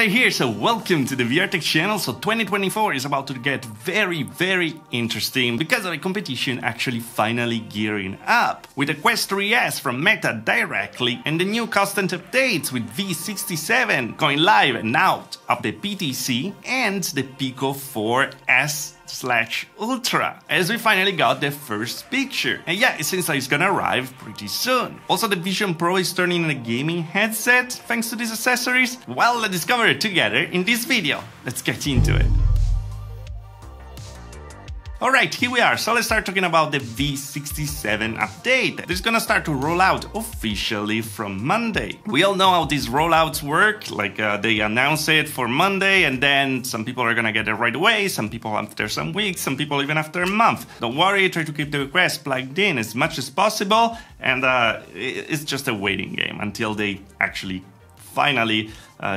Alexandre here, so welcome to the VR channel. So 2024 is about to get very interesting because of the competition actually finally gearing up. With the Quest 3S from Meta directly and the new constant updates with v67 going live and out of the PTC and the Pico 4S/Ultra, as we finally got the first picture. And yeah, it seems like it's gonna arrive pretty soon. Also, the Vision Pro is turning in a gaming headset thanks to these accessories. Well, let's discover it together in this video. Let's get into it. Alright, here we are, so let's start talking about the v67 update. It's gonna start to roll out officially from Monday. We all know how these rollouts work, like they announce it for Monday and then some people are gonna get it right away, some people after some weeks, some people even after a month. Don't worry, try to keep the request plugged in as much as possible, and it's just a waiting game until they actually finally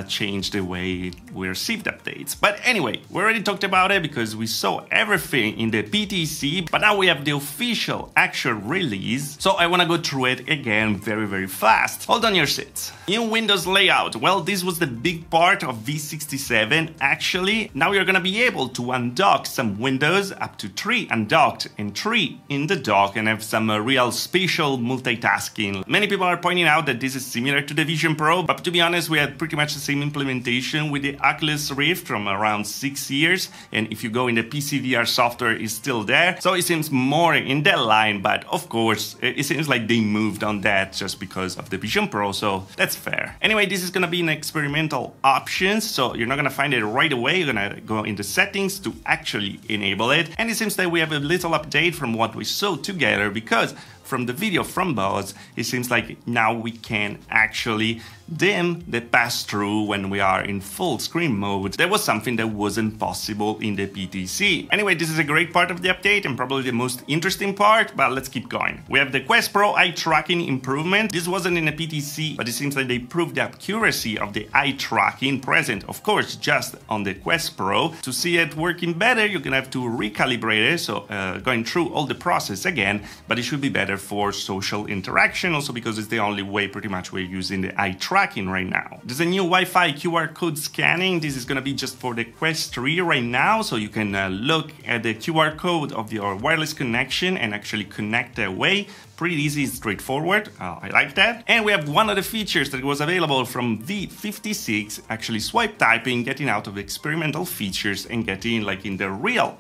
change the way we receive updates. But anyway, we already talked about it because we saw everything in the PTC, but now we have the official actual release, so I want to go through it again very fast. Hold on your seats. New Windows layout. Well, this was the big part of v67 actually. Now you're gonna be able to undock some windows, up to 3 undocked and 3 in the dock, and have some real spatial multitasking. Many people are pointing out that this is similar to the Vision Pro, but to be honest, we had pretty much the same implementation with the Oculus Rift from around 6 years, and if you go in the PC VR software, it's still there, so it seems more in that line. But of course, it seems like they moved on that just because of the Vision Pro, so that's fair. Anyway, this is gonna be an experimental option, so you're not gonna find it right away. You're gonna go into settings to actually enable it, and it seems that we have a little update from what we saw together, because from the video from Buzz, it seems like now we can actually dim the pass-through when we are in full screen mode. That was something that wasn't possible in the PTC. Anyway, this is a great part of the update and probably the most interesting part, but let's keep going. We have the Quest Pro eye tracking improvement. This wasn't in the PTC, but it seems like they proved the accuracy of the eye tracking present, of course, just on the Quest Pro. To see it working better, you're gonna have to recalibrate it, so going through all the process again, but it should be better for social interaction, also because it's the only way pretty much we're using the eye tracking right now. There's a new Wi-Fi QR code scanning. This is going to be just for the Quest 3 right now, so you can look at the QR code of your wireless connection and actually connect that way. Pretty easy, straightforward. I like that. And we have one of the features that was available from v56, actually swipe typing, getting out of the experimental features and getting like in the real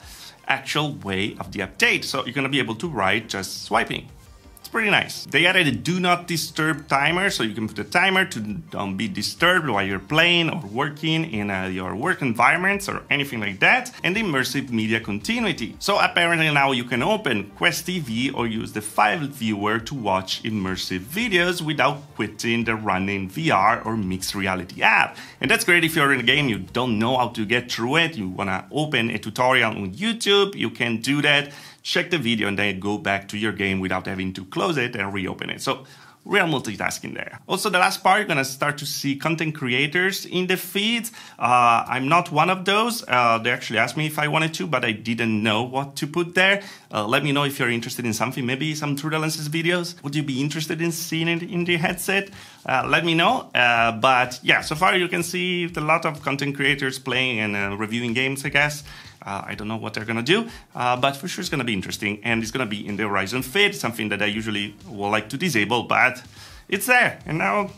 actual way of the update. So you're going to be able to write just swiping. It's pretty nice. They added a do not disturb timer, so you can put a timer to don't be disturbed while you're playing or working in your work environments or anything like that, and immersive media continuity. So apparently now you can open Quest TV or use the file viewer to watch immersive videos without quitting the running VR or mixed reality app. And that's great if you're in a game, you don't know how to get through it, you wanna open a tutorial on YouTube, you can do that. Check the video and then go back to your game without having to close it and reopen it. So real multitasking there. Also, the last part, you're gonna start to see content creators in the feed. I'm not one of those. They actually asked me if I wanted to, but I didn't know what to put there. Let me know if you're interested in something, maybe some Through the Lenses videos. Would you be interested in seeing it in the headset? Let me know. But yeah, so far you can see a lot of content creators playing and reviewing games, I guess. I don't know what they're gonna do, but for sure it's gonna be interesting, and it's gonna be in the Horizon feed, something that I usually will like to disable, but it's there, and now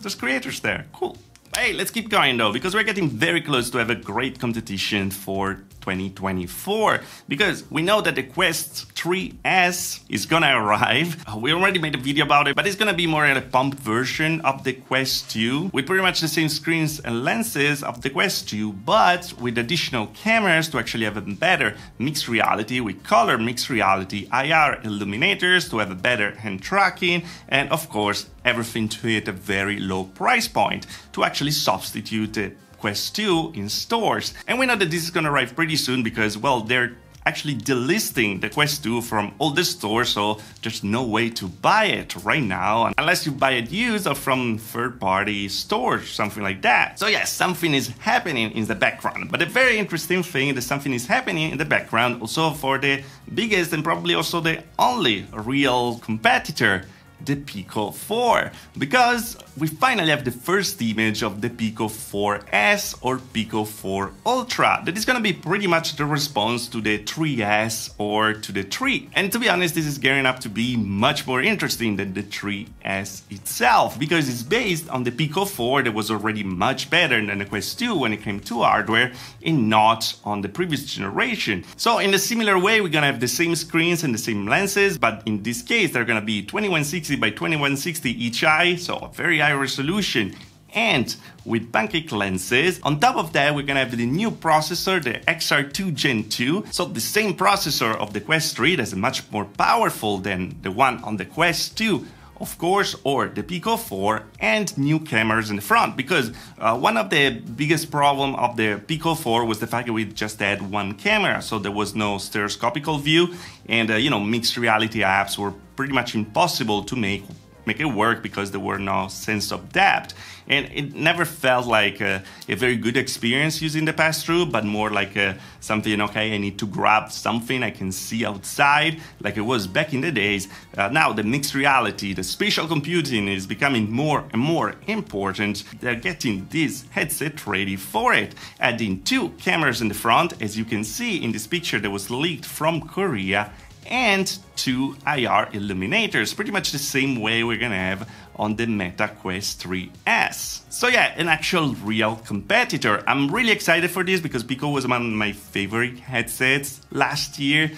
there's creators there. Cool. Hey, let's keep going though, because we're getting very close to have a great competition for 2024, because we know that the Quest 3S is gonna arrive. We already made a video about it, but it's gonna be more in a pumped version of the Quest 2, with pretty much the same screens and lenses of the Quest 2, but with additional cameras to actually have a better mixed reality, with color mixed reality, IR illuminators to have a better hand tracking, and of course, everything to hit a very low price point to actually substitute the Quest 2 in stores. And we know that this is gonna arrive pretty soon because, well, they're actually delisting the Quest 2 from all the stores, so there's no way to buy it right now unless you buy it used or from third-party stores, something like that. So yes, something is happening in the background. But the very interesting thing is that something is happening in the background also for the biggest and probably also the only real competitor the Pico 4, because we finally have the first image of the Pico 4S or Pico 4 Ultra. That is gonna be pretty much the response to the 3S or to the 3. And to be honest, this is gearing up to be much more interesting than the 3S itself, because it's based on the Pico 4 that was already much better than the Quest 2 when it came to hardware, and not on the previous generation. So in a similar way, we're gonna have the same screens and the same lenses, but in this case, they're gonna be 2160 by 2160 each eye, so a very high resolution, and with pancake lenses. On top of that, we're gonna have the new processor, the XR2 Gen 2, so the same processor of the Quest 3 that's much more powerful than the one on the Quest 2, of course, or the Pico 4, and new cameras in the front, because one of the biggest problem of the Pico 4 was the fact that we just had one camera, so there was no stereoscopical view, and mixed reality apps were pretty much impossible to make it work because there were no sense of depth, and it never felt like a very good experience using the pass-through, but more like something, okay, I need to grab something I can see outside, like it was back in the days. Now the mixed reality, the spatial computing is becoming more and more important. They're getting this headset ready for it, adding two cameras in the front, as you can see in this picture that was leaked from Korea, and two IR illuminators, pretty much the same way we're gonna have on the Meta Quest 3S. So yeah, an actual real competitor. I'm really excited for this because Pico was one of my favorite headsets last year.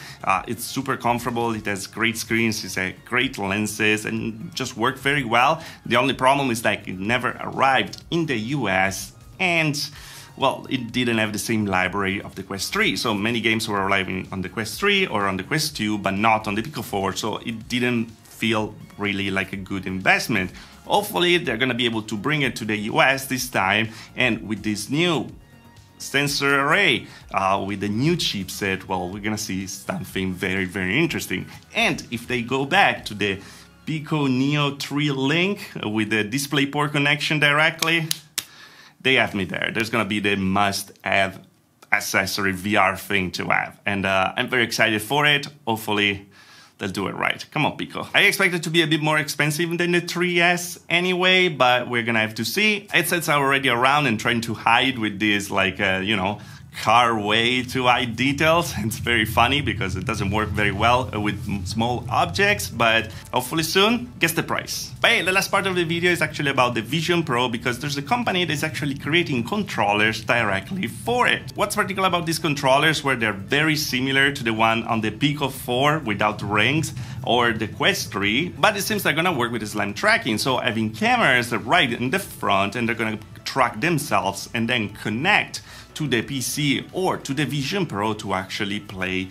It's super comfortable, it has great screens, it has great lenses, and just worked very well. The only problem is like it never arrived in the US, and well, it didn't have the same library of the Quest 3, so many games were arriving on the Quest 3 or on the Quest 2, but not on the Pico 4, so it didn't feel really like a good investment. Hopefully, they're gonna be able to bring it to the US this time, and with this new sensor array, with the new chipset, well, we're gonna see something very, very interesting. And if they go back to the Pico Neo 3 Link with the DisplayPort connection directly, they have me there. There's gonna be the must-have accessory VR thing to have, and I'm very excited for it. Hopefully they'll do it right. Come on, Pico. I expect it to be a bit more expensive than the 3S anyway, but we're gonna have to see. Headsets are already around and trying to hide with this, like, car way to hide details. It's very funny because it doesn't work very well with small objects, but hopefully soon. Guess the price. But hey, the last part of the video is actually about the Vision Pro, because there's a company that's actually creating controllers directly for it. What's particular about these controllers, where they're very similar to the one on the Pico 4 without rings or the Quest 3, but it seems they're gonna work with the SLAM tracking, so having cameras right in the front, and they're gonna track themselves and then connect to the PC or to the Vision Pro to actually play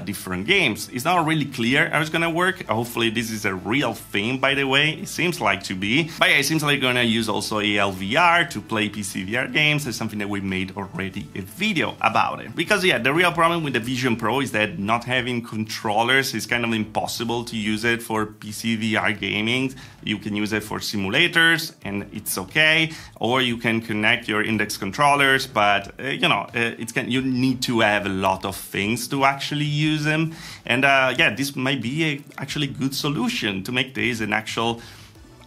different games. It's not really clear how it's gonna work. Hopefully this is a real thing, by the way. It seems like to be. But yeah, it seems like gonna use also ALVR to play PC VR games. It's something that we made already a video about it. Because yeah, the real problem with the Vision Pro is that not having controllers is kind of impossible to use it for PC VR gaming. You can use it for simulators and it's okay, or you can connect your index controllers, but you need to have a lot of things to actually use them. And yeah, this might be actually good solution to make this an actual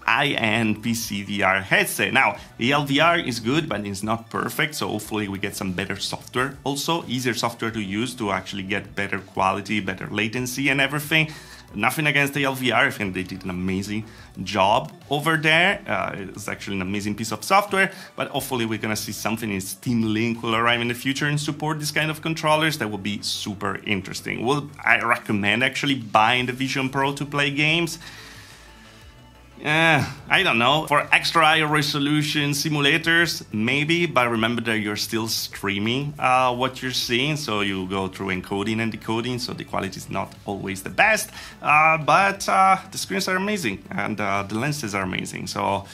high-end PC VR headset. Now, ALVR is good, but it's not perfect, so hopefully we get some better software, also easier software to use to actually get better quality, better latency and everything. Nothing against the ALVR, I think they did an amazing job over there. It's actually an amazing piece of software, but hopefully we're gonna see something in Steam Link will arrive in the future and support this kind of controllers. That will be super interesting. I recommend actually buying the Vision Pro to play games. I don't know. For extra high resolution simulators, maybe, but remember that you're still streaming what you're seeing, so you go through encoding and decoding, so the quality is not always the best, but the screens are amazing, and the lenses are amazing, so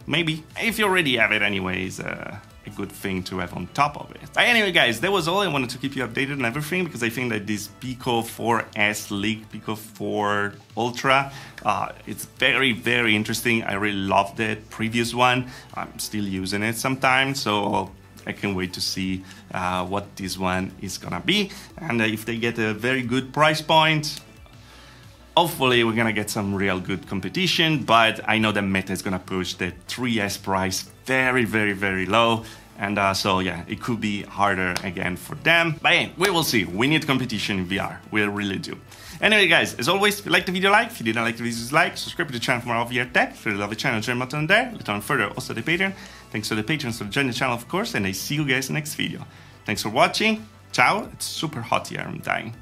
maybe. If you already have it anyways, a good thing to have on top of it. But anyway, guys, that was all. I wanted to keep you updated on everything because I think that this Pico 4S leak, Pico 4 Ultra, it's very, very interesting. I really loved the previous one. I'm still using it sometimes, so I can't wait to see what this one is gonna be. And if they get a very good price point, Hopefully we're gonna get some real good competition, but I know the meta is gonna push the 3S price very, very, very low. And so yeah, it could be harder again for them. But hey, we will see. We need competition in VR. We really do. Anyway, guys, as always, if you liked the video, like. If you didn't like the video, dislike. Subscribe to the channel for more VR tech. If you love the channel, join button there. Later on further, also the Patreon. Thanks to the patrons for joining the channel, of course. And I see you guys in the next video. Thanks for watching. Ciao. It's super hot here. I'm dying.